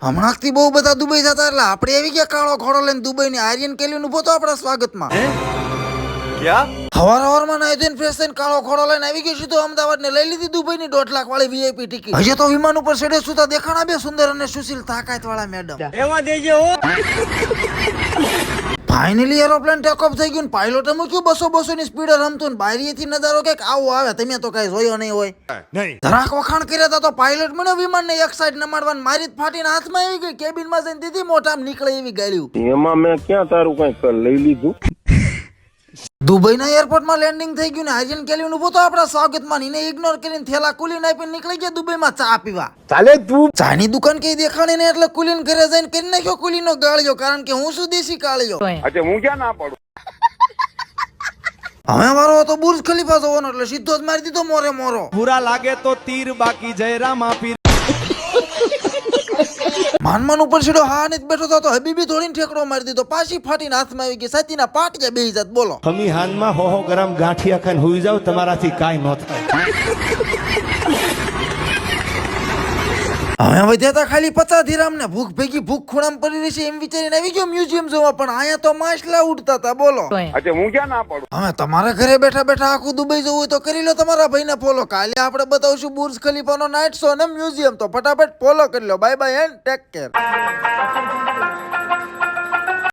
હમણાંથી બહુ બધા દુબઈ જતા એટલે આપણે આવી ગયા કાળો ઘોડો લઈને દુબઈ ની આર્યન કેલ્યુન ઉભો તો આપણા સ્વાગતમાં. હવારમાં નાઈ ધોઈને ફ્રેશ થઈને કાળો ઘોડો લઈને આવી ગયો સીધો અમદાવાદ ને લઈ લીધી દુબઈ ની 1.5 લાખ વાળી વીઆઈપી ટિકિટ. હજી તો વિમાન ઉપર ચડે સુતા દેખાણા બે સુંદર અને સુશીલ તાકાત વાળા મેડમ. એમાં દેજો ફાઇનલી એરોપ્લેન ટેક ઓફ થઈ ગયું. પાયલોટે મૂક્યું 200 ની સ્પીડે રમતું. બારીએથી નજારો કઈક આવો આવે, તમે તો કઈ જોયો નહીં હોય. જરાક વખાણ કર્યા હતા તો પાયલોટ મને વિમાન ને એક સાઈડ નમાડવાનું મારી જ ફાટીને હાથમાં આવી ગઈ. કેબિન માં જઈને દીધી મોઢામાં નીકળે એવી ગાળ્યું. એમાં મેં ક્યાં તારું કઈક લઈ લીધું. દુબઈના એરપોર્ટમાં લેન્ડિંગ થઈ ગયું ને આર્યન કેલ્યુન ઉભો તો આપણા સ્વાગતમાં. એને ઇગ્નોર કરીને થેલા કુલીન આપીને નીકળી ગયા દુબઈમાં ચા પીવા. ચાલે તું ચાની દુકાન કઈ દેખાણી ને એટલે કુલીન ઘરે જઈને કરી નાખ્યો કુલીનો ગાળ્યો, કારણ કે હું સુદેશી કાળ્યો. આજે હું ક્યાં ના પડું. હવે મારો તો બુર્જ ખલીફા જોવાનો એટલે સીધો જ મારી દીધો મોરે મોરો. बुरा लागे तो तीर बाकी जय रामा पीर. માનમાન ઉપર સીધો હા ને બેઠો હતો તો હબીબી થોડીને ઠેકડો મારી દીધો. પાછી ફાટીને હાથમાં આવી ગઈ. સાતીના પાટિયા બેહી જાત. બોલો ખમી હાનમાં 100 ગ્રામ ગાંઠિયા ખાઈને હુઈ જાવ, તમારાથી કાંઈ ન થાય. હવે વધ્યા હતા ખાલી 50 ધીરામ ને ભૂખ ભેગી ભૂખ ખૂણામ પડી રહી છે એમ વિચારીને આવી ગયો મ્યુઝિયમ જોવા. પણ અહીંયા તો માછલા ઉડતા હતા. બોલો આજે હું ક્યાં ના પડું. હવે તમારા ઘરે બેઠા બેઠા આખું દુબઈ જવું હોય તો કરી લો તમારા ભાઈને ફોલો. કાલે આપણે બતાવશું બુર્જ ખલીફાનો નાઇટ શો અને મ્યુઝિયમ. તો ફટાફટ ફોલો કરી લો. Bye bye and take care.